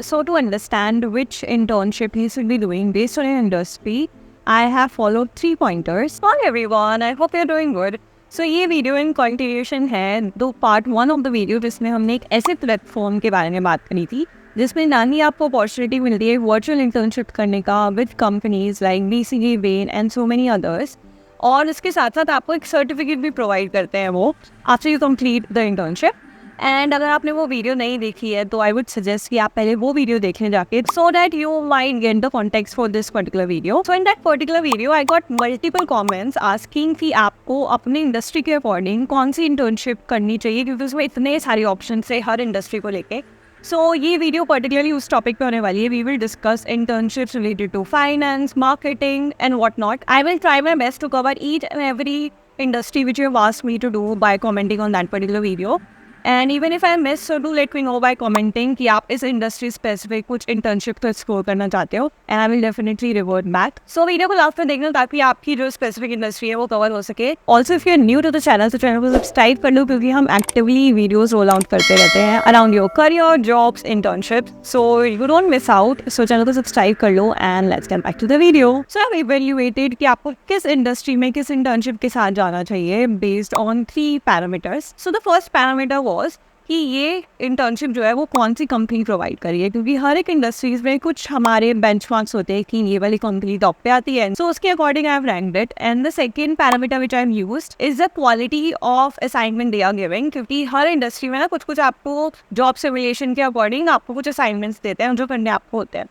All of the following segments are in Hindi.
So to understand which internship he should be doing based on your industry, I have followed 3 pointers. Hi everyone, I hope you're doing good. So ये वीडियो इन कंटिन्यूशन है दो part one of the video जिसमें हमने एक ऐसे प्लेटफॉर्म के बारे में बात करी थी जिसमें ना ही आपको अपॉर्चुनिटी मिलती है वर्चुअल इंटर्नशिप करने का with companies like BCG, Bain and so many others, और इसके साथ साथ आपको एक सर्टिफिकेट भी प्रोवाइड करते हैं वो after you complete the internship. And अगर आपने वो वीडियो नहीं देखी है तो आई वुड सजेस्ट कि आप पहले वो वीडियो देखें जाके, so that you might get the context for this particular video. So in that particular video I got multiple comments asking कि आपको अपने इंडस्ट्री के अकॉर्डिंग कौन सी इंटर्नशिप करनी चाहिए, क्योंकि उसमें इतने सारे ऑप्शन है हर इंडस्ट्री को लेके। सो ये वीडियो पर्टिकुलरली उस टॉपिक पे होने वाली है। We will discuss internships related to finance, marketing and what not. I will try my best to cover each and every industry which you have asked me to do by commenting on that particular video. And even if I miss, so do let me know by commenting कि आप इस industry specific कुछ internship को explore करना चाहते हो, and I will definitely revert back. So video को लास्ट में देखना ताकि आपकी जो specific industry है वो कवर हो सके। Also if you are new to the channel, तो channel को subscribe कर लो क्योंकि हम actively videos roll out करते रहते हैं around your career, jobs, internships. So you don't miss out. So channel को subscribe कर लो and let's get back to the video. So I've evaluated कि आपको किस industry में किस internship के साथ जाना चाहिए based on 3 parameters. So the first parameter कि ये इंटर्नशिप जो है वो कौन सी कंपनी प्रोवाइड करी है, क्योंकि हर एक इंडस्ट्रीज में कुछ हमारे बेंचमार्क्स होते हैं कि ये वाली कंपनी टॉप पे आती है, सो उसके according I have ranked it. And the second parameter which I have used is the quality of assignment they are giving, क्योंकि हर इंडस्ट्री में ना कुछ कुछ आपको जॉब सिमुलेशन के अकॉर्डिंग आपको कुछ असाइनमेंट्स देते हैं जो करने आपको होते हैं।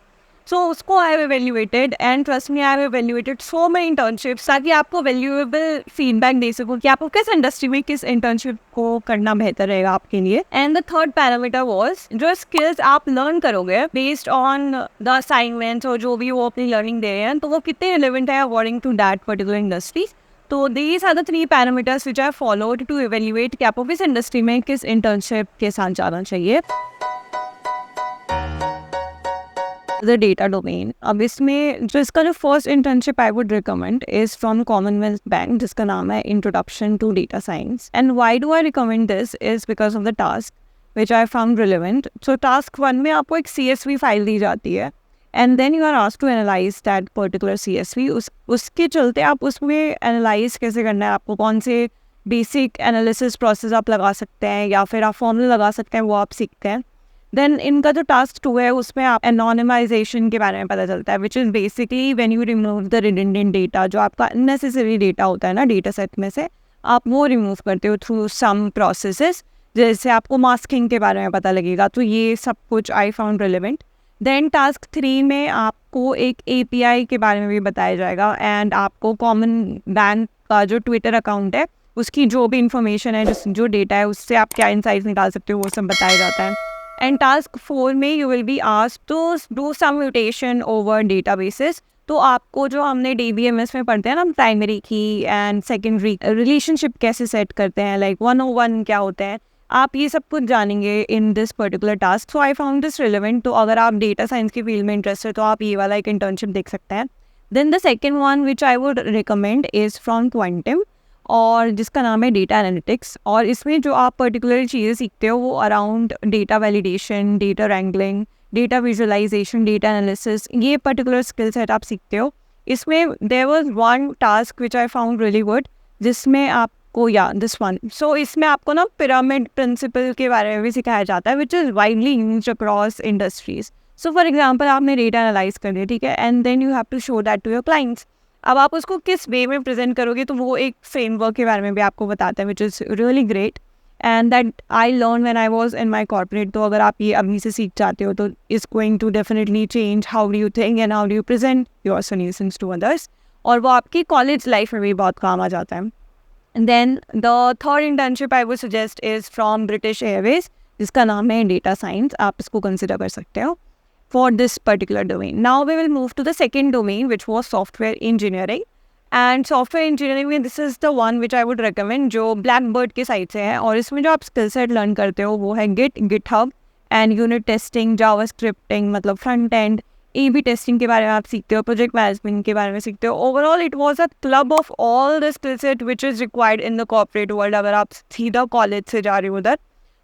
सो उसको I have evaluated and trust me I have evaluated so many internships ताकि आपको वैल्यूएबल फीडबैक दे सकूँ कि आपको किस इंडस्ट्री में किस इंटर्नशिप को करना बेहतर रहेगा आपके लिए। And the third parameter was जो स्किल्स आप लर्न करोगे बेस्ड ऑन द असाइनमेंट्स और जो भी वो अपनी लर्निंग दे रहे हैं तो वो कितने रिलेवेंट है according to that particular industry. तो these are the 3 parameters which I followed to evaluate कि आपको किस इंडस्ट्री में किस इंटर्नशिप के साथ जाना चाहिए। द डेटा डोमेन, अब इसमें जो इसका जो first internship I would recommend is from Commonwealth Bank जिसका नाम है introduction to data science. And why do I recommend this is because of the task which I found relevant. So task 1 में आपको एक CSV फाइल दी जाती है and then you are asked to analyze that particular CSV। उसके चलते आप उसमें एनालाइज कैसे करना है, आपको कौन से बेसिक एनालिसिस प्रोसेस आप लगा सकते हैं या फिर आप फॉर्मूला लगा सकते हैं, वो आप सीखते हैं। देन इनका जो टास्क 2 है उसमें आप एनोनिमाइजेशन के बारे में पता चलता है, which is basically when you remove the redundant data, जो आपका अननेसेसरी डेटा होता है ना डेटा सेट में से, आप वो रिमूव करते हो थ्रू सम प्रोसेसेस, जैसे आपको मास्किंग के बारे में पता लगेगा। तो ये सब कुछ I found relevant. Then task 3 में आपको एक API के बारे में भी बताया जाएगा एंड आपको कॉमन बैंक का जो ट्विटर अकाउंट है उसकी जो भी इंफॉर्मेशन है, जो डेटा है उससे आप क्या इंसाइट्स निकाल सकते हो वो सब बताया जाता है। एंड टास्क 4 में you will be asked to do some mutation over databases. तो आपको जो हमने DBMS में पढ़ते हैं ना प्राइमरी की एंड सेकेंडरी रिलेशनशिप कैसे सेट करते हैं, लाइक 101 क्या होते हैं, आप ये सब कुछ जानेंगे in this particular task. So I found this relevant. तो अगर आप डेटा साइंस की फील्ड में इंटरेस्टेड तो आप ये वाला एक इंटर्नशिप देख सकते हैं। Then the second one which I would recommend is from Quantum और जिसका नाम है डेटा एनालिटिक्स। और इसमें जो आप पर्टिकुलर चीज़ें सीखते हो वो around data validation, data wrangling, data visualization, data analysis, ये पर्टिकुलर स्किल सेट आप सीखते हो। इसमें there was one task which I found really good जिसमें आपको दिस वन, सो इसमें आपको ना पिरामिड प्रिंसिपल के बारे में भी सिखाया जाता है which is widely used across industries. So for example आपने डेटा एनालाइज कर लिया, ठीक है, and then you have to show that to your clients. अब आप उसको किस वे में प्रेजेंट करोगे तो वो एक फ्रेमवर्क के बारे में भी आपको बताता है which is really great and that I learn when I was in my corporate. तो अगर आप ये अभी से सीख जाते हो तो is going to definitely change how do you think and how do you present your solutions to others, और वो आपकी कॉलेज लाइफ में भी बहुत काम आ जाता है। Then the third internship I would suggest is from British Airways जिसका नाम है डेटा साइंस। आप इसको कंसिडर कर सकते हो for this particular domain. Now we will move to the second domain which was software engineering. And software engineering में this is the one which I would recommend जो Blackbird के साइड से है, और इसमें जो आप स्किल सेट लर्न करते हो वो है GitHub and unit testing, Java scripting मतलब फ्रंट एंड, A/B टेस्टिंग के बारे में आप सीखते हो, प्रोजेक्ट मैनेजमेंट के बारे में सीखते हो। Overall it was a club of all the skill set which is required in the corporate world. अगर आप सीधा कॉलेज से जा रहे हो उधर,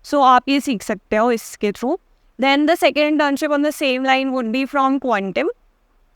सो आप ये सीख सकते हो इसके थ्रू। Then the second internship on the same line would be from Quantum,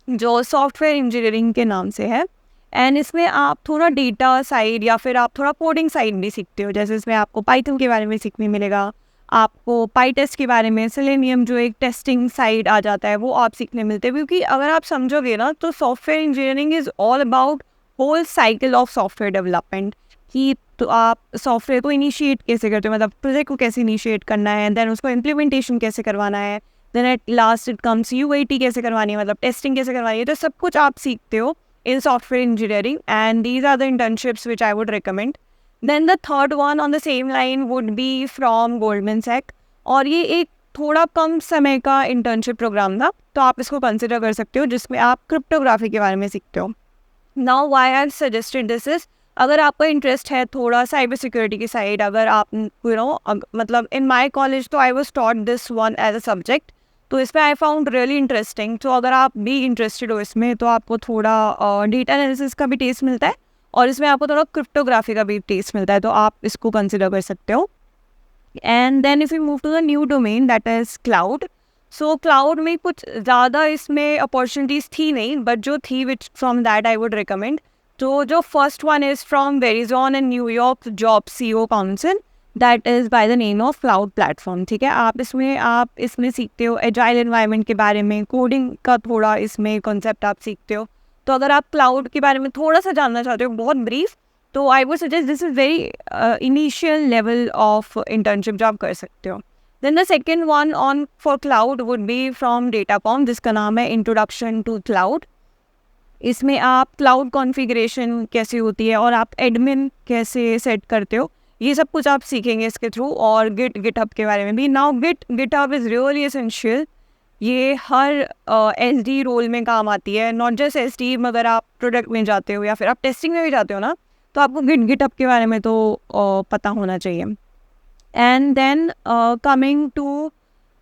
जो सॉफ्टवेयर इंजीनियरिंग के नाम से है। एंड इसमें आप थोड़ा डेटा साइड या फिर आप थोड़ा कोडिंग साइड भी सीखते हो, जैसे इसमें आपको पाइथन के बारे में सीखने मिलेगा, आपको पाईटेस्ट के बारे में, सेलेनियम जो एक टेस्टिंग साइड आ जाता है वो आप सीखने मिलते हैं। क्योंकि अगर आप समझोगे ना तो software engineering is all about whole cycle of software development, कि तो आप सॉफ्टवेयर को इनिशिएट कैसे करते हो, मतलब प्रोजेक्ट को कैसे इनिशिएट करना है, देन उसको इम्प्लीमेंटेशन कैसे करवाना है, then at last it comes UAT कैसे करवानी है, मतलब टेस्टिंग कैसे करवानी है, तो सब कुछ आप सीखते हो in software engineering, and these are the internships which I would recommend. Then the third one on the same line would be from Goldman Sachs, और ये एक थोड़ा कम समय का इंटर्नशिप प्रोग्राम था, तो आप इसको कंसिडर कर सकते हो, जिसमें आप क्रिप्टोग्राफी के बारे में सीखते हो। Now why I suggested this is, अगर आपका इंटरेस्ट है थोड़ा साइबर सिक्योरिटी की साइड, अगर आप मतलब इन माई कॉलेज तो I was taught this one as a subject, तो इसमें आई फाउंड रियली इंटरेस्टिंग। तो अगर आप भी इंटरेस्टेड हो इसमें, तो आपको थोड़ा डेटा एनालिसिस का भी टेस्ट मिलता है और इसमें आपको थोड़ा क्रिप्टोग्राफी का भी टेस्ट मिलता है, तो आप इसको कंसिडर कर सकते हो। And then if you move to the new domain that is cloud, so cloud में कुछ ज़्यादा इसमें अपॉर्चुनिटीज़ थी नहीं, बट जो थी which from that I would recommend, तो जो first one is from Verizon in New York job CEO council, that is by the name of cloud platform. ठीक है, आप इसमें सीखते हो एजाइल एनवायरनमेंट के बारे में, कोडिंग का थोड़ा इसमें कॉन्सेप्ट आप सीखते हो। तो अगर आप क्लाउड के बारे में थोड़ा सा जानना चाहते हो, बहुत ब्रीफ, तो I would suggest this is very initial level of internship जो आप कर सकते हो। Then the second one on for cloud would be from Datacom, जिसका नाम है इंट्रोडक्शन टू क्लाउड। इसमें आप क्लाउड कॉन्फ़िगरेशन कैसे होती है और आप एडमिन कैसे सेट करते हो, ये सब कुछ आप सीखेंगे इसके थ्रू, और गिटहब के बारे में भी। Now GitHub is really essential, ये हर SD रोल में काम आती है, नॉट जस्ट SD, मगर आप प्रोडक्ट में जाते हो या फिर आप टेस्टिंग में भी जाते हो ना, तो आपको गिटहब के बारे में तो पता होना चाहिए। And then coming to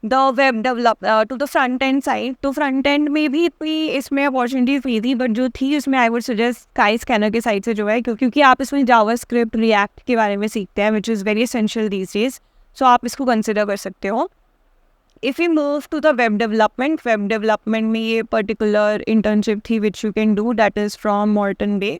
the web develop to the front end side, तो फ्रंट एंड में भी इतनी इसमें अपॉर्चुनिटीज नहीं थी, बट जो थी उसमें आई वुड सजेस्ट स्काई स्कैनर के साइड से जो है, क्योंकि आप इसमें जावास्क्रिप्ट रिएक्ट के बारे में सीखते हैं, which is very essential these days, so आप इसको कंसिडर कर सकते हो। If you move to the web development में ये पर्टिकुलर इंटर्नशिप थी which you can do, that is from Morton Bay.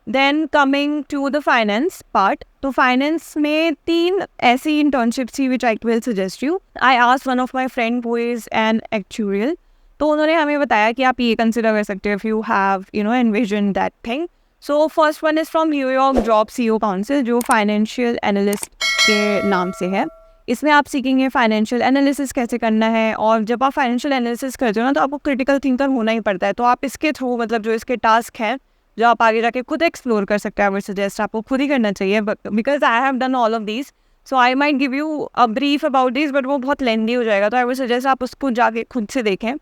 Then coming to the finance part, तो फाइनेंस में 3 ऐसी इंटर्नशिप्स थी which I will suggest you. I asked one of my friend who is an actuarial, तो उन्होंने हमें बताया कि आप ये कंसिडर कर सकते हो if you have envision that thing. So first one is from New York job CEO council, जो फाइनेंशियल एनालिस्ट के नाम से है। इसमें आप सीखेंगे फाइनेंशियल एनालिसिस कैसे करना है, और जब आप फाइनेंशियल एनालिसिस करते हो ना, तो आपको क्रिटिकल थिंकर होना ही पड़ता है। तो आप इसके थ्रू, मतलब जो इसके टास्क हैं जो आप आगे जाके खुद एक्सप्लोर कर सकते हैं, आई वुड सजेस्ट आपको खुद ही करना चाहिए, because I have done all of these, so I might give you a brief about this, but वो बहुत लेंदी हो जाएगा, तो आई वुड सजेस्ट आप उसको जाके खुद से देखें।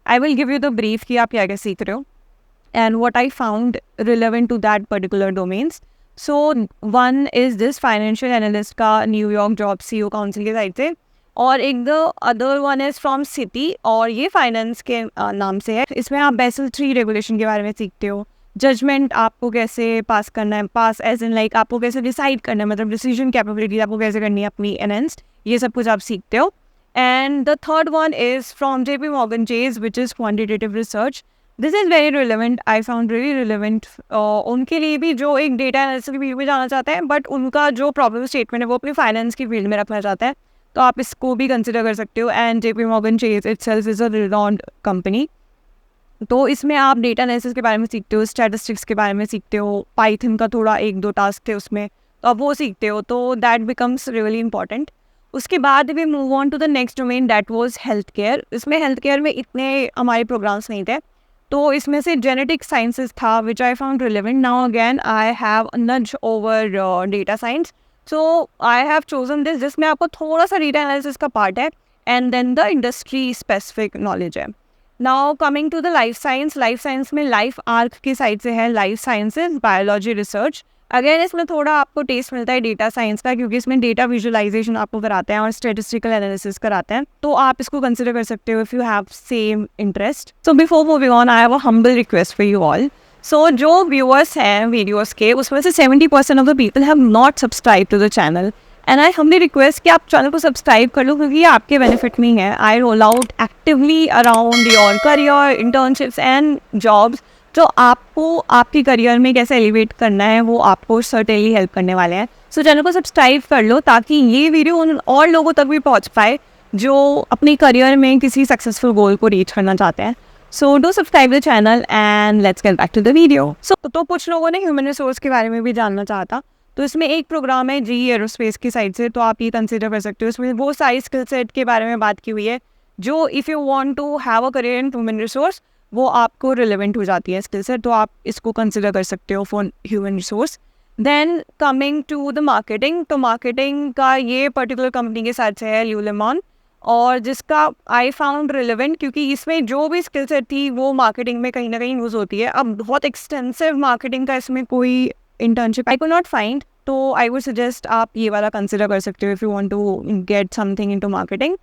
I will give you the brief कि आप क्या क्या सीख रहे हो and what I found relevant to that particular domains. So one is this financial analyst का न्यूयॉर्क जॉब CEO काउंसिल के साइड से, और एक the other one is from city, और ये फाइनेंस के नाम से है। इसमें आप Basel III रेगुलेशन के बारे में सीखते हो, जजमेंट आपको कैसे पास करना है, पास एज इन लाइक आपको कैसे डिसाइड करना है, मतलब डिसीजन कैपेबिलिटी आपको कैसे करनी है अपनी एनहेंस्ड, ये सब कुछ आप सीखते हो। And the third one is from JP Morgan Chase, which is quantitative research. This is very relevant, I found really relevant उनके लिए भी जो एक डेटा एनालिसिस की फील्ड में जाना चाहते हैं, बट उनका जो प्रॉब्लम स्टेटमेंट है वो अपनी फाइनेंस की फील्ड में रखना चाहते हैं, तो आप इसको भी कंसिडर कर सकते हो। And JP Morgan Chase itself is a renowned company, तो इसमें आप डेटा एनालिसिस के बारे में सीखते हो, स्टैटिस्टिक्स के बारे में सीखते हो, पाइथन का थोड़ा 1-2 टास्क थे उसमें, तो आप वो सीखते हो, तो दैट बिकम्स रियली इंपॉर्टेंट। उसके बाद we move on to the next domain, that was health care. इसमें हेल्थ केयर में इतने हमारे प्रोग्राम्स नहीं थे, तो इसमें से जेनेटिक साइंसेस था which I found relevant. Now again I have nudge over data science, so I have chosen this, जिसमें आपको थोड़ा सा डेटा एनालिसिस का पार्ट है and then the industry specific knowledge है। Now coming to the life science में लाइफ आर्क की साइड से है life sciences biology research. Again इसमें थोड़ा आपको टेस्ट मिलता है डेटा साइंस का, क्योंकि इसमें डेटा विजुअलाइजेशन आपको कराते हैं और स्टेटिस्टिकल एनालिसिस कराते हैं, तो आप इसको कंसिडर कर सकते हो if you have same interest. So before moving on, I have a humble request for you all. So जो व्यूअर्स हैं वीडियोज़ के, उसमें से 70% of the people have not subscribe to the channel, and I humbly request कि आप चैनल को सब्सक्राइब कर लो, क्योंकि ये आपके बेनिफिट में ही है. I roll out actively around your career, internships and jobs, जो आपको आपके करियर में कैसे एलिवेट करना है वो आपको सर्टेनली हेल्प करने वाले हैं. सो चैनल को सब्सक्राइब कर लो ताकि ये वीडियो उन और लोगों तक भी पहुंच पाए जो अपने करियर में किसी सक्सेसफुल गोल को रीच करना चाहते हैं. So do subscribe the channel and let's get back to the video. So तो कुछ लोगों ने ह्यूमन रिसोर्स के बारे में भी जानना चाहा था, तो इसमें एक प्रोग्राम है जी एरोस्पेस की साइड से, तो आप ये कंसिडर कर सकते हो. इसमें वो सारी स्किल सेट के बारे में बात की हुई है जो if you want to have a career in human resource वो आपको रिलेवेंट हो जाती है स्किल सेट, तो आप इसको कंसिडर कर सकते हो for human resource. Then coming to the marketing, तो मार्केटिंग का ये पर्टिकुलर कंपनी के साथ से है ल्यूलेमॉन, और जिसका आई फाउंड रिलेवेंट क्योंकि इसमें जो भी स्किल सेट थी वो मार्केटिंग में कहीं ना कहीं यूज़ होती है. अब बहुत एक्सटेंसिव मार्केटिंग का इसमें कोई इंटर्नशिप आई को नॉट फाइंड, तो आई वुड सजेस्ट आप ये वाला कंसिडर कर सकते हो if you want to get something into marketing.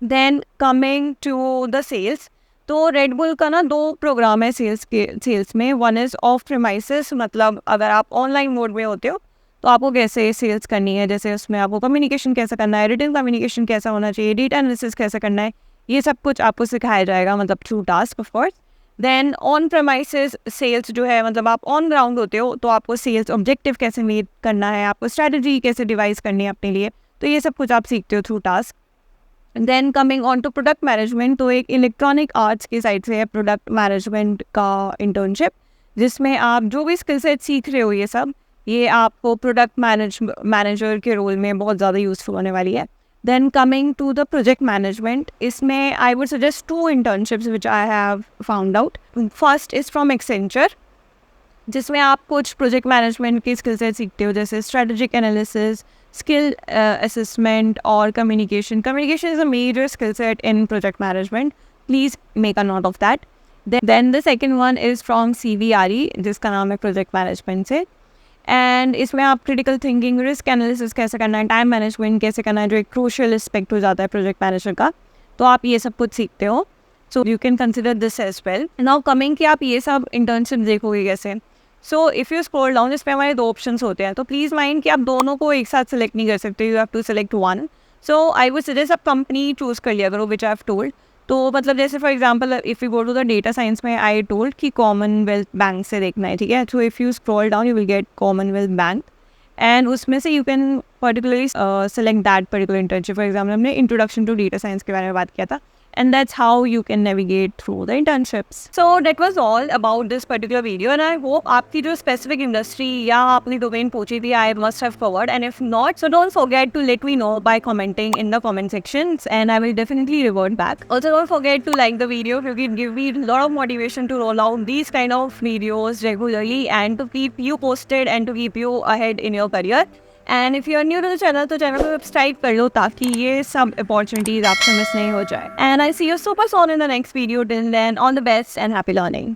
Then coming to the sales, तो रेड बुल का ना 2 प्रोग्राम है सेल्स में. वन इज़ ऑफ प्रीमाइसेस, मतलब अगर आप ऑनलाइन मोड में होते हो तो आपको कैसे सेल्स करनी है, जैसे उसमें आपको कम्युनिकेशन कैसे करना है, रिटन कम्युनिकेशन कैसा होना चाहिए, डेटा एनालिसिस कैसे करना है, ये सब कुछ आपको सिखाया जाएगा, मतलब through task of course. Then on premises sales जो है, मतलब आप ऑन ग्राउंड होते हो तो आपको सेल्स ऑब्जेक्टिव कैसे मीट करना है, आपको स्ट्रैटेजी कैसे डिवाइस करनी है अपने लिए, तो ये सब कुछ आप सीखते हो through task. Then coming on to product management, तो एक इलेक्ट्रॉनिक आर्ट्स की साइड से है प्रोडक्ट मैनेजमेंट का इंटर्नशिप, जिसमें आप जो भी स्किल सेट सीख रहे हो ये आपको प्रोडक्ट मैनेजर के रोल में बहुत ज़्यादा यूज़फुल होने वाली है. Then coming to the project management, इसमें I would suggest 2 internships which I have found out. First is from Accenture, जिसमें आप कुछ प्रोजेक्ट मैनेजमेंट की स्किल सेट सीखते हो, जैसे स्ट्रेटेजिक एनालिसिस, स्किल असेसमेंट और communication. Communication is a major skill set in project management, please make a note of that. Then the second one is from CVRE, जिसका नाम है प्रोजेक्ट मैनेजमेंट से, एंड इसमें आप क्रिटिकल थिंकिंग, रिस्क एनालिसिस कैसे करना है, टाइम मैनेजमेंट कैसे करना है, जो एक क्रूशियल एस्पेक्ट हो जाता है प्रोजेक्ट मैनेजर का, तो आप ये सब कुछ सीखते हो. So you can consider this as well. Now coming कि आप ये सब इंटर्नशिप देखोगे कैसे. So if you scroll down, इसमें हमारे 2 ऑप्शंस होते हैं, तो प्लीज़ माइंड कि आप दोनों को एक साथ सेलेक्ट नहीं कर सकते, you have to select one. So I would suggest आप कंपनी चूज़ कर लिया करो विच आई हैव टोल्ड. तो मतलब जैसे for example if you go to the data science में, आई टोल्ड कि कॉमनवेल्थ बैंक से देखना है, ठीक है. So if you scroll down you will get Commonwealth Bank, and उसमें से you can particularly select that particular internship. For example हमने इंट्रोडक्शन टू डेटा साइंस के बारे में बात किया था, and that's how you can navigate through the internships. So that was all about this particular video, and I hope आपकी जो specific industry या अपनी domain पूछी थी I must have covered, and if not, so don't forget to let me know by commenting in the comment sections and I will definitely revert back. Also don't forget to like the video because it gives me a lot of motivation to roll out these kind of videos regularly and to keep you posted and to keep you ahead in your career. And if you are new to the channel तो चैनल को सब्सक्राइब कर लो ताकि ये सब अपॉर्चुनिटीज़ आपसे मिस नहीं हो जाए. And I see you super soon in the next video. Till then, all the best and happy learning.